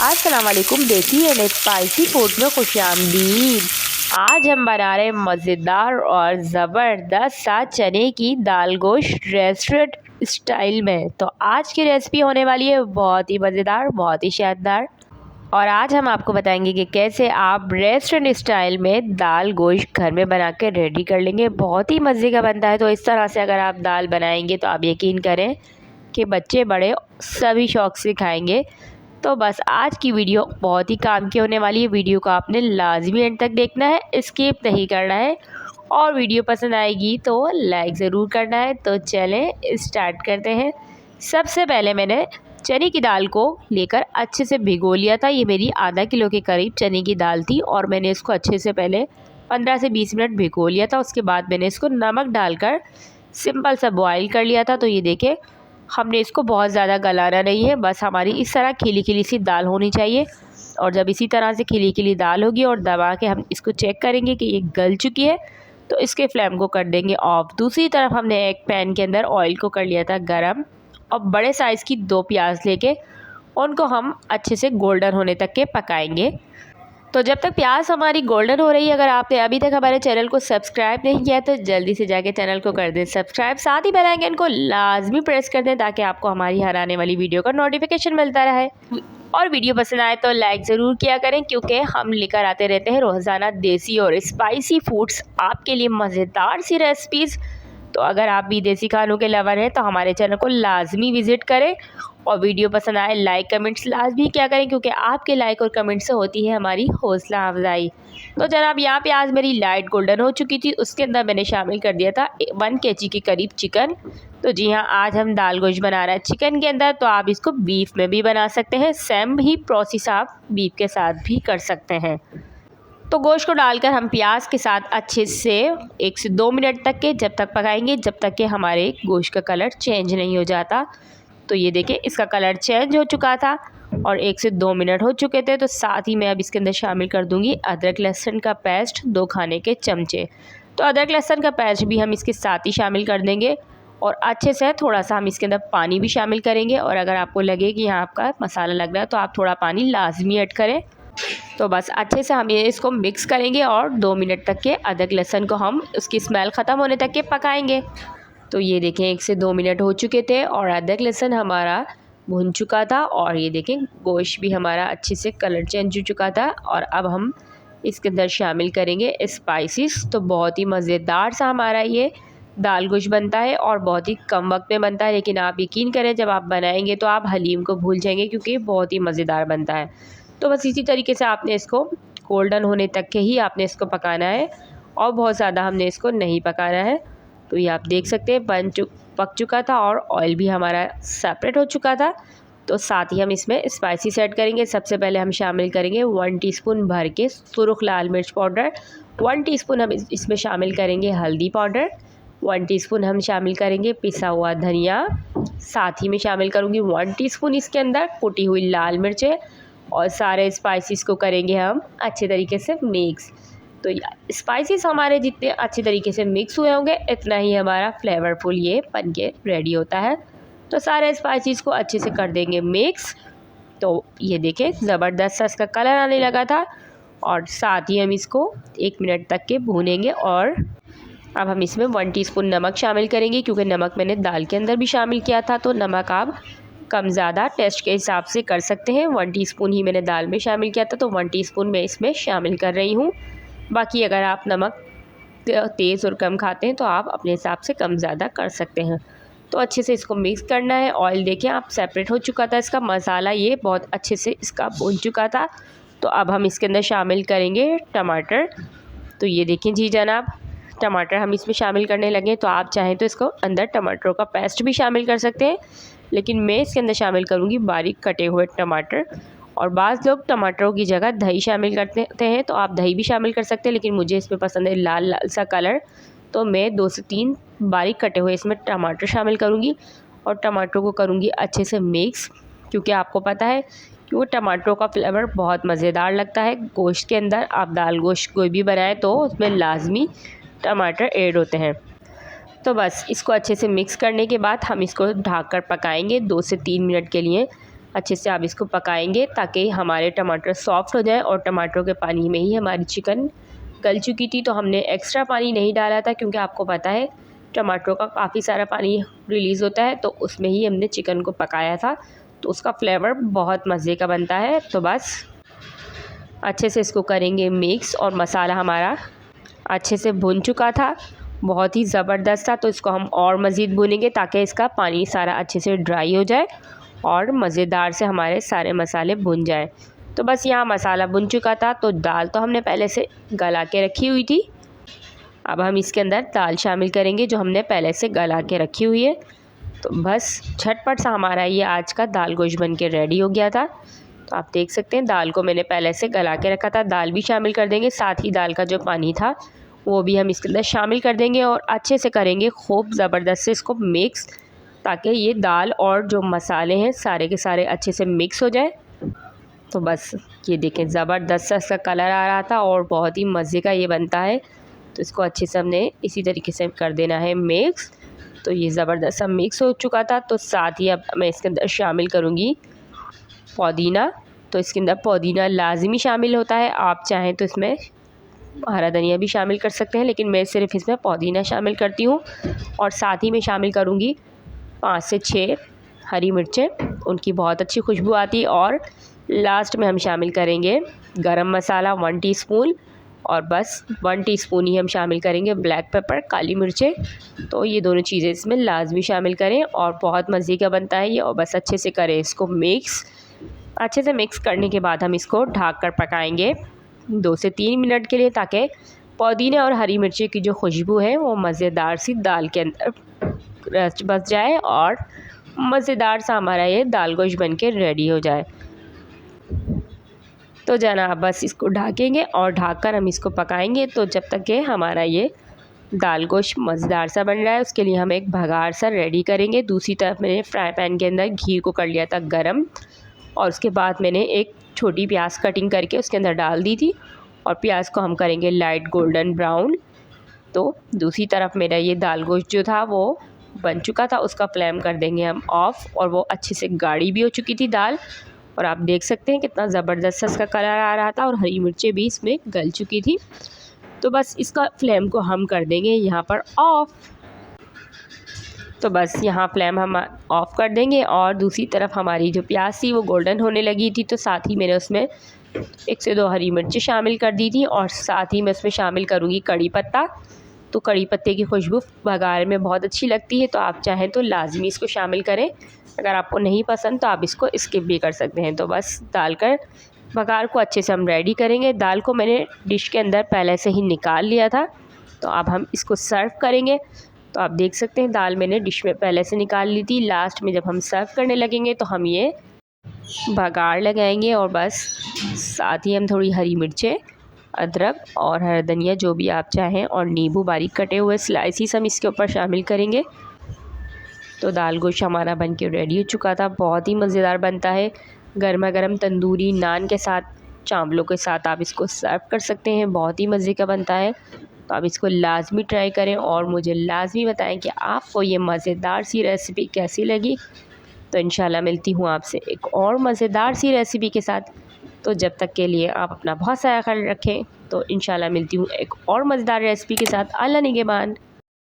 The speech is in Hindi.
अस्सलाम वालेकुम। देसी एंड स्पाइसी फूड में खुशामदीद। आज हम बना रहे मज़ेदार और ज़बरदस्त सा चने की दाल गोश्त रेस्टोरेंट स्टाइल में। तो आज की रेसिपी होने वाली है बहुत ही मज़ेदार, बहुत ही शानदार। और आज हम आपको बताएंगे कि कैसे आप रेस्टोरेंट स्टाइल में दाल गोश्त घर में बना के रेडी कर लेंगे। बहुत ही मज़े का बनता है। तो इस तरह से अगर आप दाल बनाएंगे तो आप यकीन करें कि बच्चे बड़े सभी शौक़ से खाएंगे। तो बस आज की वीडियो बहुत ही काम की होने वाली है। वीडियो को आपने लाजमी एंड तक देखना है, स्किप नहीं करना है। और वीडियो पसंद आएगी तो लाइक ज़रूर करना है। तो चलें स्टार्ट करते हैं। सबसे पहले मैंने चने की दाल को लेकर अच्छे से भिगो लिया था। ये मेरी आधा किलो के करीब चने की दाल थी और मैंने इसको अच्छे से पहले 15 से 20 मिनट भिगो लिया था। उसके बाद मैंने इसको नमक डालकर सिंपल सा बॉयल कर लिया था। तो ये देखें, हमने इसको बहुत ज़्यादा गलाना नहीं है, बस हमारी इस तरह खिली खिली सी दाल होनी चाहिए। और जब इसी तरह से खिली खिली दाल होगी और दबा के हम इसको चेक करेंगे कि ये गल चुकी है तो इसके फ्लेम को कर देंगे ऑफ। दूसरी तरफ हमने एक पैन के अंदर ऑयल को कर लिया था गरम और बड़े साइज़ की 2 प्याज लेके उनको हम अच्छे से गोल्डन होने तक के पकाएंगे। तो जब तक प्याज हमारी गोल्डन हो रही है, अगर आपने अभी तक हमारे चैनल को सब्सक्राइब नहीं किया तो जल्दी से जाके चैनल को कर दें सब्सक्राइब। साथ ही बेल आइकन को लाजमी प्रेस कर दें ताकि आपको हमारी हर आने वाली वीडियो का नोटिफिकेशन मिलता रहे। और वीडियो पसंद आए तो लाइक ज़रूर किया करें, क्योंकि हम लेकर आते रहते हैं रोज़ाना देसी और स्पाइसी फूड्स आपके लिए मज़ेदार सी रेसिपीज़। तो अगर आप भी देसी खानों के लवर हैं तो हमारे चैनल को लाजमी विज़िट करें। और वीडियो पसंद आए लाइक कमेंट्स लाजमी क्या करें, क्योंकि आपके लाइक और कमेंट से होती है हमारी हौसला अफजाई। तो जनाब यहाँ पे आज मेरी लाइट गोल्डन हो चुकी थी। उसके अंदर मैंने शामिल कर दिया था 1 kg के करीब चिकन। तो जी हाँ, आज हम दाल गोश्त बना रहे हैं चिकन के अंदर। तो आप इसको बीफ में भी बना सकते हैं, सेम ही प्रोसेस आप बीफ के साथ भी कर सकते हैं। तो गोश्त को डालकर हम प्याज के साथ अच्छे से 1 से 2 मिनट तक के जब तक पकाएंगे जब तक कि हमारे गोश्त का कलर चेंज नहीं हो जाता। तो ये देखें, इसका कलर चेंज हो चुका था और 1 से 2 मिनट हो चुके थे। तो साथ ही मैं अब इसके अंदर शामिल कर दूंगी अदरक लहसुन का पेस्ट 2 खाने के चमचे। तो अदरक लहसुन का पेस्ट भी हम इसके साथ ही शामिल कर देंगे और अच्छे से थोड़ा सा हम इसके अंदर पानी भी शामिल करेंगे। और अगर आपको लगे कि यहाँ आपका मसाला लग रहा है तो आप थोड़ा पानी लाजमी ऐड करें। तो बस अच्छे से हम ये इसको मिक्स करेंगे और 2 मिनट तक के अदरक लहसुन को हम उसकी स्मेल ख़त्म होने तक के पकाएंगे। तो ये देखें, 1 से 2 मिनट हो चुके थे और अदरक लहसुन हमारा भुन चुका था। और ये देखें, गोश्त भी हमारा अच्छे से कलर चेंज हो चुका था। और अब हम इसके अंदर शामिल करेंगे स्पाइसेस। तो बहुत ही मज़ेदार सा हमारा ये दाल गोश्त बनता है और बहुत ही कम वक्त में बनता है। लेकिन आप यकीन करें, जब आप बनाएंगे तो आप हलीम को भूल जाएंगे, क्योंकि बहुत ही मज़ेदार बनता है। तो बस इसी तरीके से आपने इसको गोल्डन होने तक के ही आपने इसको पकाना है और बहुत ज़्यादा हमने इसको नहीं पकाना है। तो ये आप देख सकते हैं पक चुका था और ऑयल भी हमारा सेपरेट हो चुका था। तो साथ ही हम इसमें स्पाइसेस ऐड करेंगे। सबसे पहले हम शामिल करेंगे 1 टीस्पून भर के सुरख लाल मिर्च पाउडर। 1 टीस्पून हम इसमें शामिल करेंगे हल्दी पाउडर। 1 टीस्पून हम शामिल करेंगे पिसा हुआ धनिया। साथ ही में शामिल करूँगी 1 टीस्पून इसके अंदर कुटी हुई लाल मिर्चें। और सारे स्पाइसेस को करेंगे हम अच्छे तरीके से मिक्स। तो स्पाइसेस हमारे जितने अच्छे तरीके से मिक्स हुए होंगे इतना ही हमारा फ्लेवरफुल ये बन के रेडी होता है। तो सारे स्पाइसेस को अच्छे से कर देंगे मिक्स। तो ये देखें, ज़बरदस्त सा इसका कलर आने लगा था। और साथ ही हम इसको 1 मिनट तक के भूनेंगे। और अब हम इसमें 1 टीस्पून नमक शामिल करेंगे, क्योंकि नमक मैंने दाल के अंदर भी शामिल किया था। तो नमक आप कम ज़्यादा टेस्ट के हिसाब से कर सकते हैं। 1 टीस्पून ही मैंने दाल में शामिल किया था, तो 1 टीस्पून मैं इसमें शामिल कर रही हूँ। बाकी अगर आप नमक तेज़ और कम खाते हैं तो आप अपने हिसाब से कम ज़्यादा कर सकते हैं। तो अच्छे से इसको मिक्स करना है। ऑयल देखें आप सेपरेट हो चुका था, इसका मसाला ये बहुत अच्छे से इसका भून चुका था। तो अब हम इसके अंदर शामिल करेंगे टमाटर। तो ये देखें जी जनाब, टमाटर हम इसमें शामिल करने लगे। तो आप चाहें तो इसको अंदर टमाटरों का पेस्ट भी शामिल कर सकते हैं, लेकिन मैं इसके अंदर शामिल करूँगी बारीक कटे हुए टमाटर। और बाज़ लोग टमाटरों की जगह दही शामिल करते हैं, तो आप दही भी शामिल कर सकते हैं, लेकिन मुझे इसमें पसंद है लाल लाल सा कलर। तो मैं 2 से 3 बारीक कटे हुए इसमें टमाटर शामिल करूँगी और टमाटरों को करूँगी अच्छे से मिक्स, क्योंकि आपको पता है कि वो टमाटरों का फ्लेवर बहुत मज़ेदार लगता है गोश्त के अंदर। आप दाल गोश्त कोई भी बनाएं तो उसमें लाजमी टमाटर ऐड होते हैं। तो बस इसको अच्छे से मिक्स करने के बाद हम इसको ढककर पकाएंगे 2 से 3 मिनट के लिए। अच्छे से आप इसको पकाएंगे ताकि हमारे टमाटर सॉफ्ट हो जाए। और टमाटरों के पानी में ही हमारी चिकन गल चुकी थी, तो हमने एक्स्ट्रा पानी नहीं डाला था, क्योंकि आपको पता है टमाटरों का काफ़ी सारा पानी रिलीज़ होता है, तो उसमें ही हमने चिकन को पकाया था, तो उसका फ्लेवर बहुत मज़े का बनता है। तो बस अच्छे से इसको करेंगे मिक्स। और मसाला हमारा अच्छे से भुन चुका था, बहुत ही ज़बरदस्त था। तो इसको हम और मज़ीद भुनेंगे ताकि इसका पानी सारा अच्छे से ड्राई हो जाए और मज़ेदार से हमारे सारे मसाले भुन जाए। तो बस यहाँ मसाला भुन चुका था, तो दाल तो हमने पहले से गला के रखी हुई थी। अब हम इसके अंदर दाल शामिल करेंगे जो हमने पहले से गला के रखी हुई है। तो बस झटपट सा हमारा ये आज का दाल गोश्त बन के रेडी हो गया था। तो आप देख सकते हैं दाल को मैंने पहले से गला के रखा था। दाल भी शामिल कर देंगे, साथ ही दाल का जो पानी था वो भी हम इसके अंदर शामिल कर देंगे और अच्छे से करेंगे खूब ज़बरदस्त से इसको मिक्स, ताकि ये दाल और जो मसाले हैं सारे के सारे अच्छे से मिक्स हो जाए। तो बस ये देखें ज़बरदस्त सा इसका कलर आ रहा था और बहुत ही मज़े का ये बनता है। तो इसको अच्छे से हमने इसी तरीके से कर देना है मिक्स। तो ये ज़बरदस्त सा मिक्स हो चुका था। तो साथ ही अब मैं इसके अंदर शामिल करूँगी पुदीना। तो इसके अंदर पुदीना लाजमी शामिल होता है, आप चाहें तो इसमें हरा धनिया भी शामिल कर सकते हैं, लेकिन मैं सिर्फ इसमें पुदीना शामिल करती हूँ। और साथ ही मैं शामिल करूँगी 5 से 6 हरी मिर्चें, उनकी बहुत अच्छी खुशबू आती है। और लास्ट में हम शामिल करेंगे गरम मसाला 1 टीस्पून, और बस 1 टीस्पून ही हम शामिल करेंगे ब्लैक पेपर, काली मिर्चें। तो ये दोनों चीज़ें इसमें लाजमी शामिल करें और बहुत मज़े का बनता है ये। और बस अच्छे से करें इसको मिक्स। अच्छे से मिक्स करने के बाद हम इसको ढक कर पकाएंगे 2 से 3 मिनट के लिए, ताकि पुदीने और हरी मिर्ची की जो खुशबू है वो मज़ेदार सी दाल के अंदर रच बस जाए और मज़ेदार सा हमारा ये दाल गोश्त बन के रेडी हो जाए। तो जनाब बस इसको ढकेंगे और ढककर हम इसको पकाएंगे। तो जब तक कि हमारा ये दाल गोश्त मज़ेदार सा बन रहा है, उसके लिए हम एक भगार सा रेडी करेंगे। दूसरी तरफ मैंने फ्राई पैन के अंदर घी को कर लिया था गरम, और उसके बाद मैंने एक छोटी प्याज कटिंग करके उसके अंदर डाल दी थी, और प्याज को हम करेंगे लाइट गोल्डन ब्राउन। तो दूसरी तरफ मेरा ये दाल गोश्त जो था वो बन चुका था, उसका फ्लेम कर देंगे हम ऑफ़। और वो अच्छे से गाढ़ी भी हो चुकी थी दाल, और आप देख सकते हैं कितना ज़बरदस्त इसका कलर आ रहा था, और हरी मिर्चें भी इसमें गल चुकी थी। तो बस इसका फ्लेम को हम कर देंगे यहाँ पर ऑफ़। तो बस यहाँ फ्लेम हम ऑफ़ कर देंगे। और दूसरी तरफ हमारी जो प्याज थी वो गोल्डन होने लगी थी, तो साथ ही मैंने उसमें 1 से 2 हरी मिर्ची शामिल कर दी थी, और साथ ही मैं उसमें शामिल करूँगी कड़ी पत्ता। तो कड़ी पत्ते की खुशबू बघार में बहुत अच्छी लगती है, तो आप चाहें तो लाजमी इसको शामिल करें। अगर आपको नहीं पसंद तो आप इसको स्किप भी कर सकते हैं। तो बस डालकर बघार को अच्छे से हम रेडी करेंगे। दाल को मैंने डिश के अंदर पहले से ही निकाल लिया था, तो अब हम इसको सर्व करेंगे। तो आप देख सकते हैं दाल मैंने डिश में पहले से निकाल ली थी। लास्ट में जब हम सर्व करने लगेंगे तो हम ये बघार लगाएंगे, और बस साथ ही हम थोड़ी हरी मिर्चें, अदरक और हरा धनिया जो भी आप चाहें, और नींबू बारीक कटे हुए स्लाइसिस हम इसके ऊपर शामिल करेंगे। तो दाल गोश्त हमारा बन के रेडी हो चुका था। बहुत ही मज़ेदार बनता है, गर्मा गर्म तंदूरी नान के साथ, चावलों के साथ आप इसको सर्व कर सकते हैं। बहुत ही मज़े का बनता है, तो आप इसको लाजमी ट्राई करें और मुझे लाजमी बताएं कि आपको ये मज़ेदार सी रेसिपी कैसी लगी। तो इंशाल्लाह मिलती हूँ आपसे एक और मज़ेदार सी रेसिपी के साथ। तो जब तक के लिए आप अपना बहुत सारा ख्याल रखें। तो इंशाल्लाह मिलती हूँ एक और मज़ेदार रेसिपी के साथ। अल्लाह निगहबान।